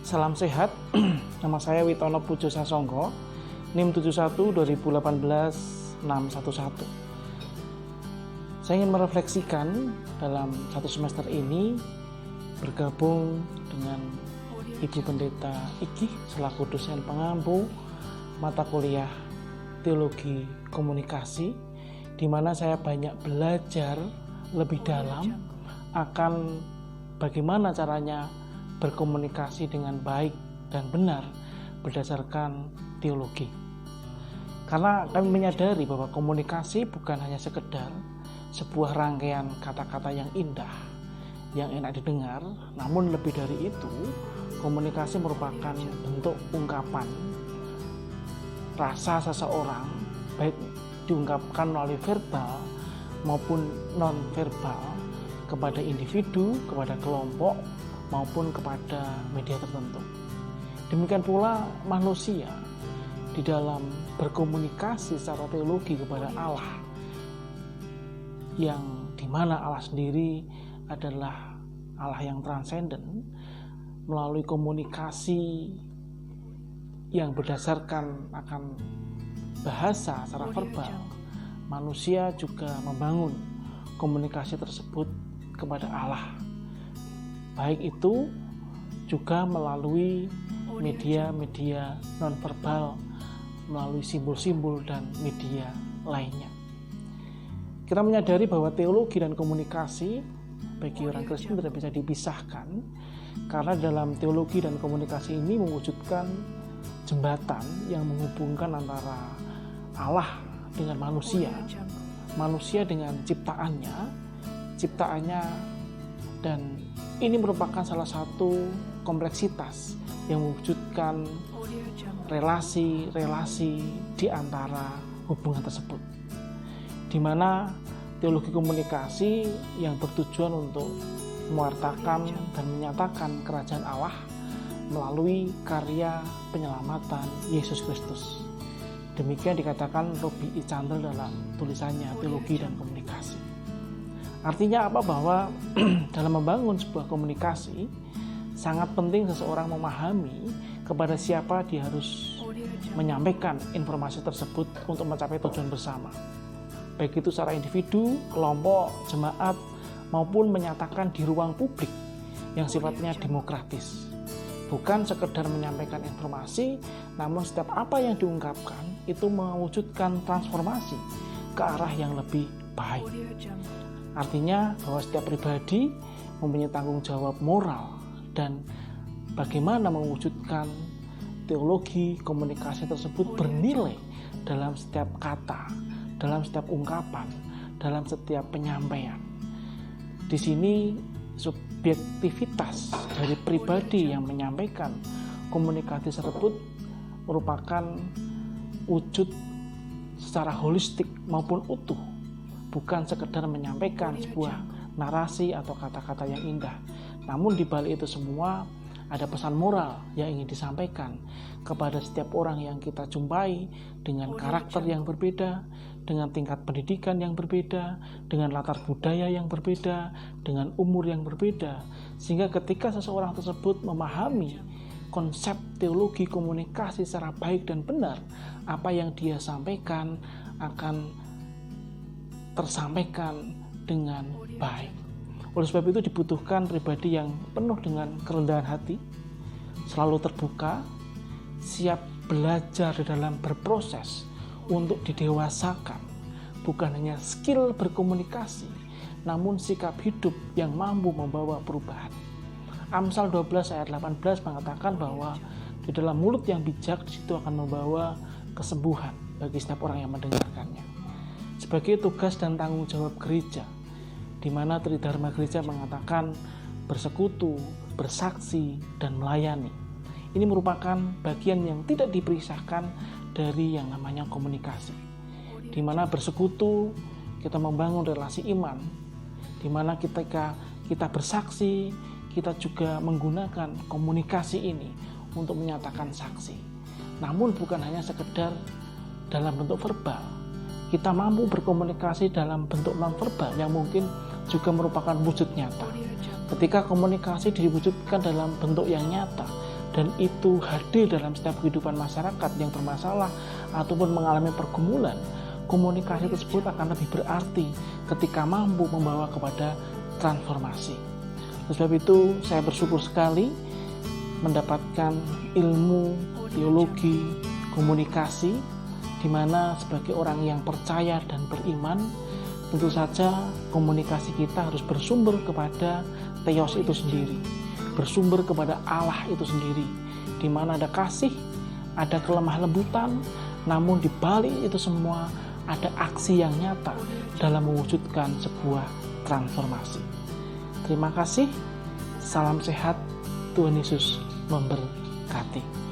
Salam sehat, nama saya Witono Pujo Sasongko, NIM 71 2018 611. Saya ingin merefleksikan dalam satu semester ini bergabung dengan Ibu Pendeta Iki selaku dosen pengampu mata kuliah Teologi Komunikasi, di mana saya banyak belajar lebih dalam akan bagaimana caranya berkomunikasi dengan baik dan benar berdasarkan teologi. Karena kami menyadari bahwa komunikasi bukan hanya sekedar sebuah rangkaian kata-kata yang indah, yang enak didengar, namun lebih dari itu, komunikasi merupakan bentuk ungkapan rasa seseorang, baik diungkapkan melalui verbal maupun non-verbal kepada individu, kepada kelompok, maupun kepada media tertentu. Demikian pula manusia di dalam berkomunikasi secara teologi kepada Allah, yang dimana Allah sendiri adalah Allah yang transenden, melalui komunikasi yang berdasarkan akan bahasa secara verbal, manusia juga membangun komunikasi tersebut kepada Allah, baik itu juga melalui media-media non-verbal, melalui simbol-simbol dan media lainnya. Kita menyadari bahwa teologi dan komunikasi bagi orang Kristen tidak bisa dipisahkan, karena dalam teologi dan komunikasi ini mewujudkan jembatan yang menghubungkan antara Allah dengan manusia, manusia dengan ciptaannya, dan ini merupakan salah satu kompleksitas yang mewujudkan relasi-relasi di antara hubungan tersebut, di mana teologi komunikasi yang bertujuan untuk mewartakan dan menyatakan kerajaan Allah melalui karya penyelamatan Yesus Kristus. Demikian dikatakan Robby E. Chandler dalam tulisannya Teologi dan Komunikasi. Artinya apa? Bahwa dalam membangun sebuah komunikasi sangat penting seseorang memahami kepada siapa dia harus menyampaikan informasi tersebut untuk mencapai tujuan bersama, baik itu secara individu, kelompok, jemaat, maupun menyatakan di ruang publik yang sifatnya demokratis. Bukan sekedar menyampaikan informasi, namun setiap apa yang diungkapkan itu mewujudkan transformasi ke arah yang lebih baik. Artinya bahwa setiap pribadi mempunyai tanggung jawab moral dan bagaimana mewujudkan teologi komunikasi tersebut bernilai dalam setiap kata, dalam setiap ungkapan, dalam setiap penyampaian. Di sini subjektivitas dari pribadi yang menyampaikan komunikasi tersebut merupakan wujud secara holistik maupun utuh, bukan sekedar menyampaikan sebuah narasi atau kata-kata yang indah, namun di balik itu semua ada pesan moral yang ingin disampaikan kepada setiap orang yang kita jumpai dengan karakter yang berbeda, dengan tingkat pendidikan yang berbeda, dengan latar budaya yang berbeda, dengan umur yang berbeda, sehingga ketika seseorang tersebut memahami konsep teologi komunikasi secara baik dan benar, apa yang dia sampaikan akan tersampaikan dengan baik. Oleh sebab itu dibutuhkan pribadi yang penuh dengan kerendahan hati, selalu terbuka, siap belajar di dalam berproses untuk didewasakan, bukan hanya skill berkomunikasi, namun sikap hidup yang mampu membawa perubahan. Amsal 12 ayat 18 mengatakan bahwa di dalam mulut yang bijak, di situ akan membawa kesembuhan bagi setiap orang yang mendengarkannya. Sebagai tugas dan tanggung jawab gereja, di mana Tridharma Gereja mengatakan bersekutu, bersaksi, dan melayani. Ini merupakan bagian yang tidak dipisahkan dari yang namanya komunikasi, di mana bersekutu kita membangun relasi iman, di mana ketika kita bersaksi, kita juga menggunakan komunikasi ini untuk menyatakan saksi. Namun bukan hanya sekedar dalam bentuk verbal, kita mampu berkomunikasi dalam bentuk non-verbal yang mungkin juga merupakan wujud nyata. Ketika komunikasi diwujudkan dalam bentuk yang nyata, dan itu hadir dalam setiap kehidupan masyarakat yang bermasalah ataupun mengalami pergumulan, komunikasi tersebut akan lebih berarti ketika mampu membawa kepada transformasi. Oleh sebab itu, saya bersyukur sekali mendapatkan ilmu teologi komunikasi, di mana sebagai orang yang percaya dan beriman, tentu saja komunikasi kita harus bersumber kepada Theos itu sendiri, bersumber kepada Allah itu sendiri, di mana ada kasih, ada kelemah lembutan, namun di balik itu semua ada aksi yang nyata dalam mewujudkan sebuah transformasi. Terima kasih, salam sehat, Tuhan Yesus memberkati.